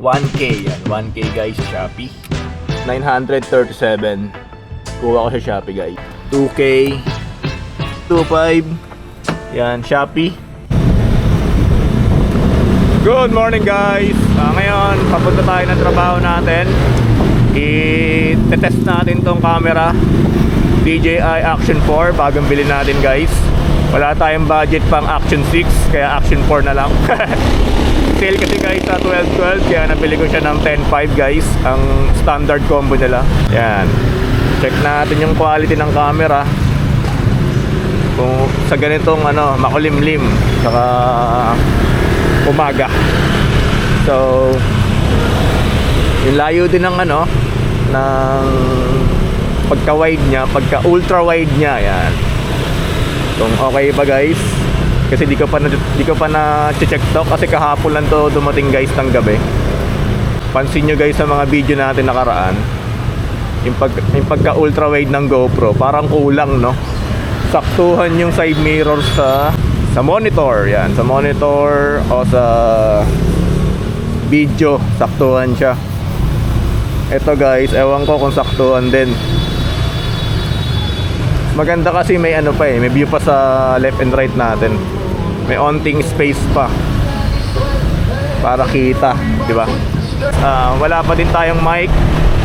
1K yan, 1K guys sa Shopee. 937 kuha ko sa Shopee guys. 2K 2.5 yan Shopee. Good morning guys. Ngayon papunta tayo ng trabaho natin. I-test natin tong camera DJI Action 4. Bagong bilhin natin guys. Wala tayong budget pang Action 6, kaya Action 4 na lang. Sale kasi guys sa 12.12, kaya nabili ko siya ng 10.5 guys. Ang standard combo nila. Yan. Check natin yung quality ng camera. Kung sa ganitong makulimlim saka umaga. So yung layo din ng ng pagka wide niya, pagka ultra wide niya, yan. Kung okay ba guys, kasi di ko pa na check to kasi kahapon lang to dumating guys ng gabi. Pansin nyo guys sa mga video natin nakaraan, yung pagka ultra wide ng GoPro parang kulang, no? Saktuhan yung side mirror sa monitor, yan, sa monitor o sa video, saktuhan siya. Ito guys, ewan ko kung saktuhan din. Maganda kasi may may view pa sa left and right natin. May onting space pa para kita, di ba? Wala pa din tayong mic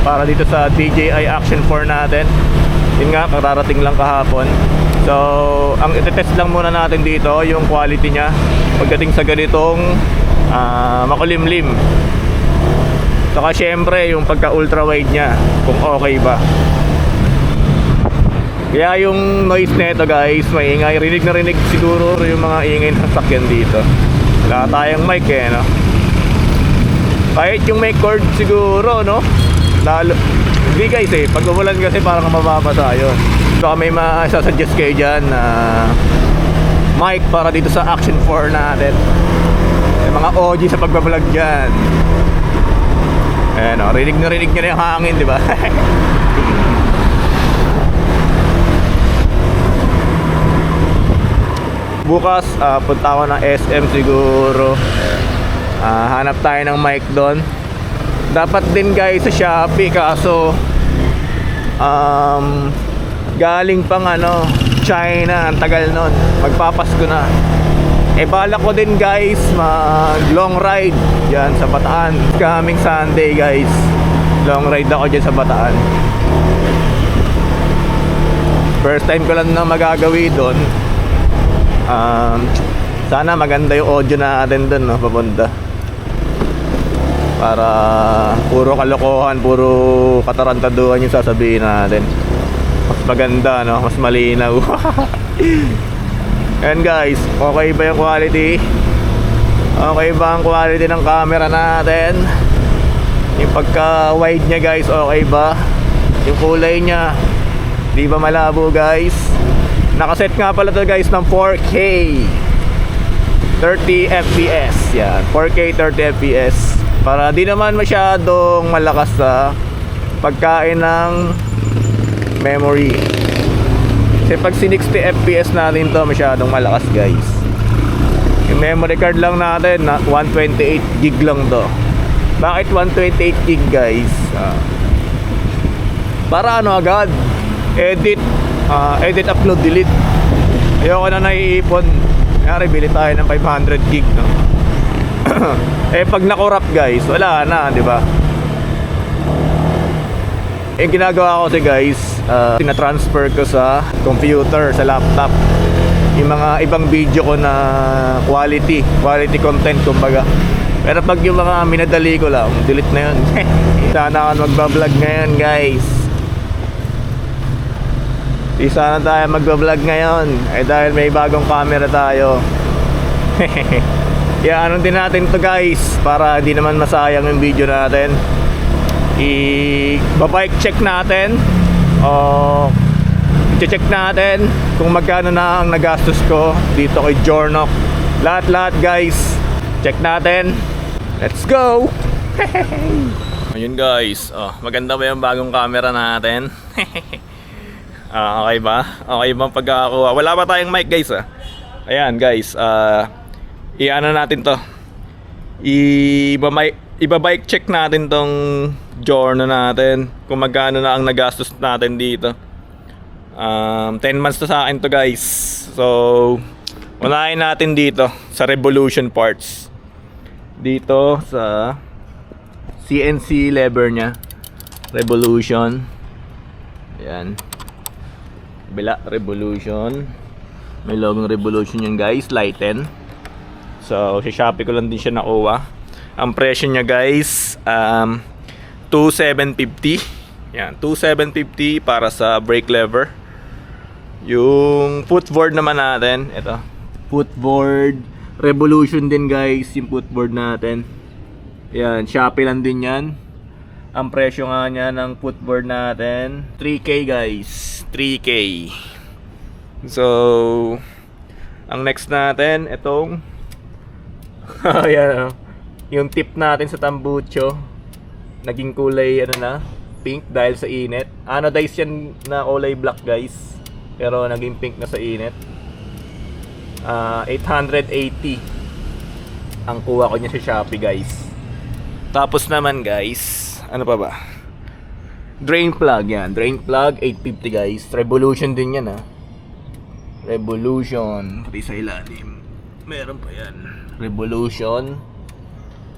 para dito sa DJI Action 4 natin. Yun nga, kararating lang kahapon. So, ang itetest lang muna natin dito yung quality niya pagdating sa ganitong makulimlim. Saka syempre yung pagka ultra wide niya, kung okay ba. Kaya yung noise nito guys, maingay. Rinig na rinig siguro yung mga ingay ng sakyan dito. Wala tayong mic no? Kahit yung mic cord siguro, no? Lalo, hindi guys pag umulan kasi parang mababasa yun. So may masasuggest kayo dyan na mic para dito sa Action 4 natin. May mga OG sa pagbablog dyan. Ayan rinig na yung hangin, di ba? Bukas punta ako ng SM siguro. Hanap tayo ng mic doon. Dapat din guys sa Shopee, kaso galing pang China, ang tagal nun. Magpapasko na. Balak ko din guys mag long ride dyan sa Bataan. Coming Sunday guys, long ride ako dyan sa Bataan. First time ko lang na magagawi doon. Sana maganda yung audio natin dun, no, papunta. Para puro kalokohan, puro katarantaduhan yung sasabihin natin. Mas maganda, no? Mas malinaw. And guys, okay ba yung quality? Okay ba ang quality ng camera natin? Yung pagka wide niya guys, okay ba? Yung kulay niya, di ba malabo guys? Nakaset nga pala to guys ng 4K 30 FPS. Yan, 4K 30 FPS. Para di naman masyadong malakas sa pagkain ng memory. Kasi pag 60 FPS natin to, masyadong malakas guys. Yung memory card lang natin na 128 gig lang to. Bakit 128 gig guys? Para agad edit, upload, delete. Ayoko na naiipon. Kaya bili tayo ng 500 gig, no? Pag nakorap guys, wala na, di ba? Yung ginagawa ko guys, tina-transfer ko sa computer, sa laptop, yung mga ibang video ko na quality content kumbaga. Pero pag yung mga minadali ko lang, delete na yun. Sana ako magbablog ngayon guys. Sana tayo magbablog ngayon dahil may bagong camera tayo. Kaya din natin to guys, para di naman masayang yung video natin. I-bike check natin o i-check natin kung magkano na ang nagastos ko dito kay Jornoc. Lahat guys, check natin. Let's go. Ayun guys, maganda ba yung bagong camera natin? Okay ba? Okay bang pagkakakuha? Wala pa tayong mic guys. Ayan guys, i-ano natin to, ibabike check natin tong Giorno natin. Kung magkano na ang nagastos natin dito. 10 months na sa akin to guys. So, unahin natin dito sa Revolution parts. Dito sa CNC lever nya. Revolution. Ayan. Bila, Revolution. May logong Revolution yun guys, lighten. So, sa Shopee ko lang din siya nakuha. Ang presyo niya guys, 2,750. Yan, 2,750 para sa brake lever. Yung footboard naman natin, ito. Footboard, Revolution din guys, yung footboard natin. Yan, Shopee lang din yan. Ang presyo nga niya ng footboard natin, 3K guys, 3K. So, ang next natin, itong yan, yung tip natin sa tambucho. Naging kulay, ano na, pink dahil sa init. Anodize yan na kulay black guys. Pero naging pink na sa init. 880 ang kuha ko niya sa Shopee guys. Tapos naman guys, ano pa ba? Drain plug yan. Drain plug 850 guys. Revolution din yan Revolution. Pati sa ilalim meron pa yan. Revolution.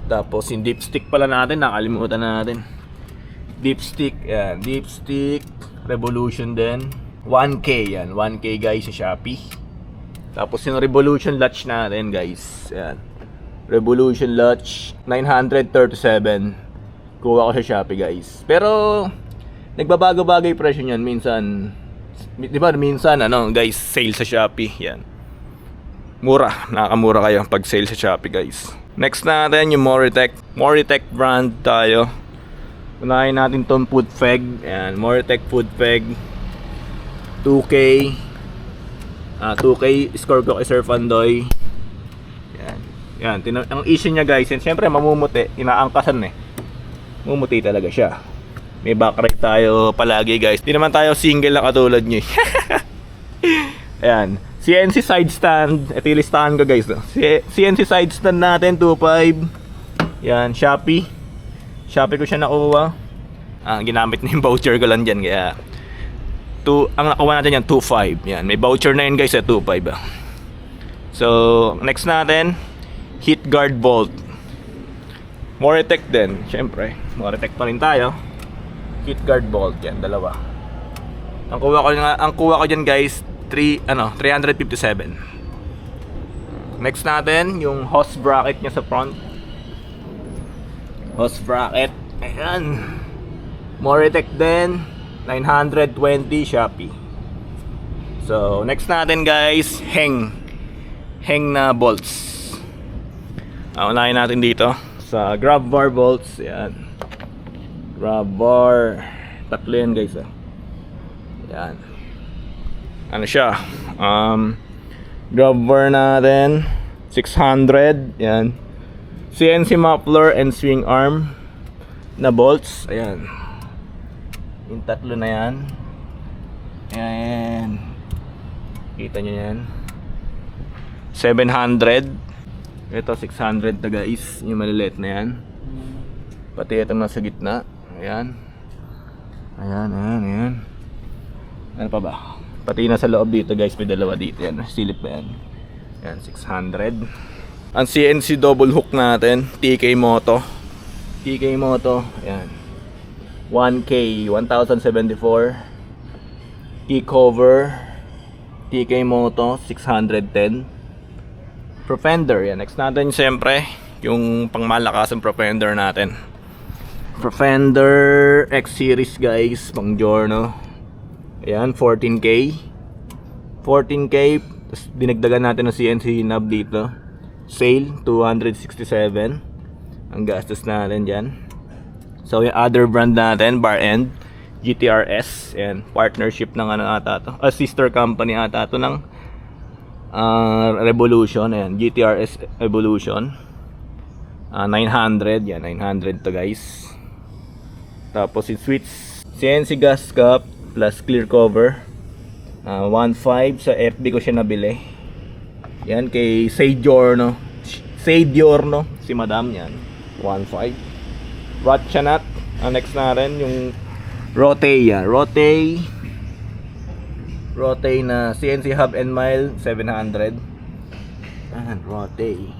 Tapos yung dipstick pala natin, nakalimutan natin. Dipstick, yan. Dipstick Revolution din. 1K yan. 1K guys sa Shopee. Tapos yung Revolution latch natin guys. Yan. Revolution latch 937. Kuha ko sa Shopee guys. Pero nagbabago-bago yung presyo niyan minsan. 'Di ba? Minsan ano guys, sale sa Shopee. Yan. Mura, nakakamura kayo pag sale sa Shopee guys. Next natin yung Moritech. Moritech brand tayo. Unahin natin tong foot peg. Yan, Moritech foot peg. 2K. 2K score ko kay Sir Fandoy. Yan. Ang issue niya guys, yan, siyempre mamumuti. Inaangkasan Mumuti talaga siya. May backride tayo palagi guys. Di naman tayo single na katulad nyo. Ayan. CNC side stand. Ito yung listahan ko guys. CNC side stand natin 2.5. Yan. Shopee. Shopee ko siya nakuha. Ginamit na yung voucher ko lang dyan. Kaya ang nakuha natin yan 2.5. Yan. May voucher na yun guys 2.5. So next natin, heat guard bolt. Moritech din. Syempre Moritech pa rin tayo. Heat guard bolt. Yan. Dalawa. Ang kuha ko dyan guys 357. Next natin yung hose bracket nya sa front. Hose bracket. Ayan. Moritech din 920 Shopee. So next natin guys, hang na bolts. Unahin natin dito sa grab bar bolts. Ayan. Grab bar. Tatlo yan guys. Ayan. Ano siya? Grab bar natin 600. Ayan. CNC muffler and swing arm na bolts. Ayan. Yung tatlo na yan. Ayan. Kita nyo yan. 700. Ito 600 na guys. Yung maliliit na yan. Pati itong nasa gitna. Ayan. Ayan. Ano pa ba? Pati na sa loob dito guys. May dalawa dito yan. Silip ba yan? Ayan 600. Ang CNC double hook natin, TK Moto. Ayan. 1K 1074. Key cover TK Moto 610. Profender yan. Next natin siyempre yung pangmalakasang Profender natin. Profender X series guys, pang Giorno. Ayan 14K. Tapos dinagdagan natin ng CNC knob dito. Sale 267. Ang gastos natin dyan. So yung other brand natin, Bar End GTRS, and partnership ng ano ata to, sister company ata to ng Revolution. Ayan, GTRS Evolution. 900, yan 900 to guys. Tapos yung switch CNC gas cap plus clear cover, 1.5. Sa FB ko siya nabili. Yan kay Seidiorno si Madam, yan 1.5. Ratchanat. Ang next natin yung Rotey. Rotey na CNC hub and mile 700. Rotey.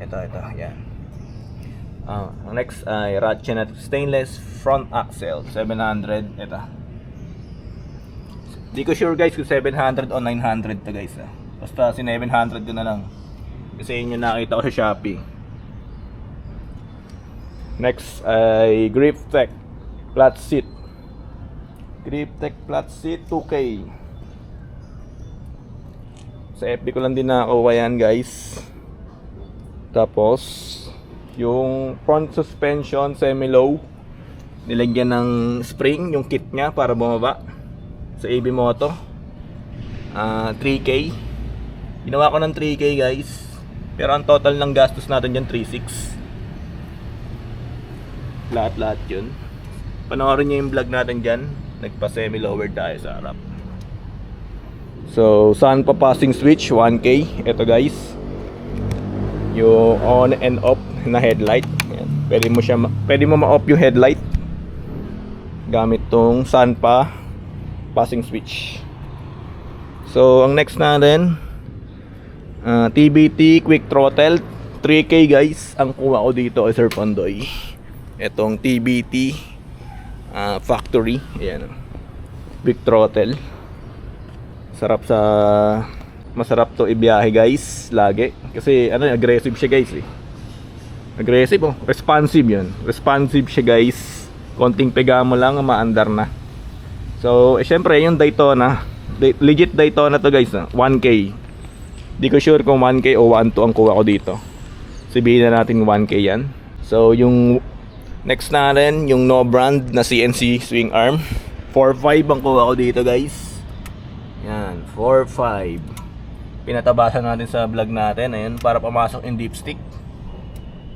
Ito, yan. Ang next ay Ratchanat stainless front axle 700. Ito. Di ko sure guys kung 700 o 900 to guys. Basta si 700 ko na lang. Kasi yun yung nakita ko sa Shopee. Next ay Griptec flat seat. Griptec flat seat 2K. Sa FB ko lang din nakakuha yan guys. Tapos yung front suspension semi-low, nilagyan ng spring yung kit nya para bumaba sa AB Moto. 3K. Ginawa ko ng 3K guys. Pero ang total ng gastos natin dyan 3.6. Lahat yun. Panoorin nyo yung vlog natin dyan. Nagpa semi-lower tayo sa harap. So saan pa passing switch 1K. Ito guys, yung on and off na headlight. Ayan. Pwede mo ma-off yung headlight gamit tong saan pa passing switch. So ang next natin TBT quick throttle 3K guys. Ang kuha ko dito ay Sir Pandoy. Etong TBT factory. Ayan, quick throttle. Masarap to ibiyahe guys lagi. Kasi aggressive siya guys Aggressive responsive yun. Responsive siya guys. Konting pega mo lang maandar na. So syempre yung Daytona, legit Daytona to guys 1K. Di ko sure kung 1K o 1.2 ang kuha ko dito. Sabihin na natin 1K yan. So yung next natin yung no brand na CNC swing arm 4.5 ang kuha ko dito guys. Yan 4.5. Pinatabasan natin sa vlog natin. Ayan, para pamasok in dipstick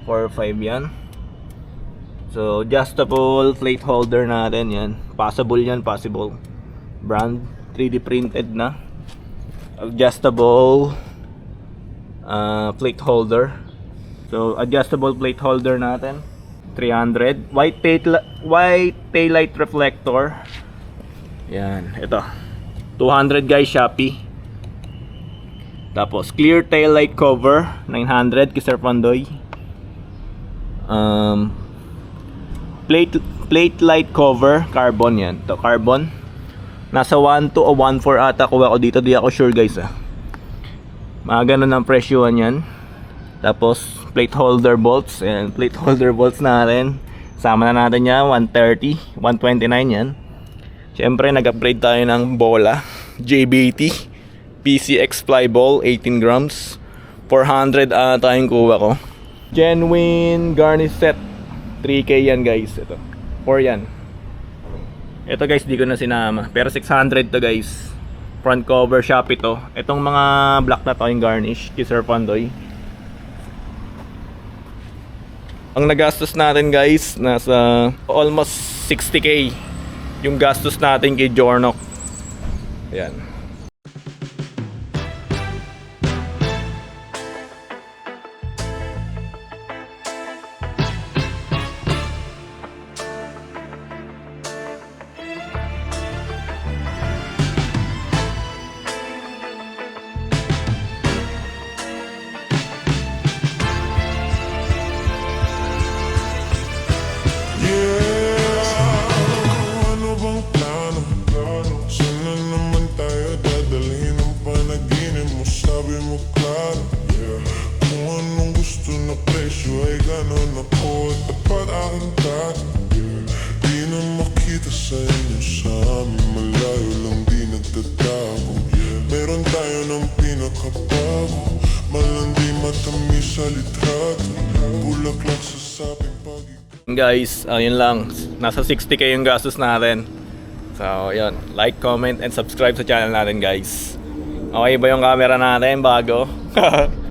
4.5 yan. So adjustable plate holder natin yan. Possible brand 3D printed na. Adjustable plate holder. So adjustable plate holder natin 300. White tail light reflector. Yan, ito 200 guys, Shopee. Tapos clear tail light cover 900 kay Sir Pandoy. Plate light cover carbon yan. To carbon. Nasa 1.2 o 1.4 ata kuha ko dito. Di ako sure guys mga ganun ang presyohan yan. Tapos plate holder bolts. Ayan, plate holder bolts natin. Sama na natin yan 130, 129 yan. Siyempre nag-upgrade tayo ng bola JBT PCX fly ball 18 grams 400 ata yung kuha ko. Genuine garnish set 3K yan guys. Ito 4 yan. Ito guys di ko na sinama, pero 600 to guys. Front cover Shopee to. Itong mga black na to yung garnish kay Sir Pandoy. Ang nagastos natin guys nasa almost 60K yung gastos natin kay Jornock. Ayan. Guys, yun lang. Nasa 60K yung gastos natin. So, yun. Like, comment, and subscribe sa channel natin guys. Okay ba yung camera natin bago?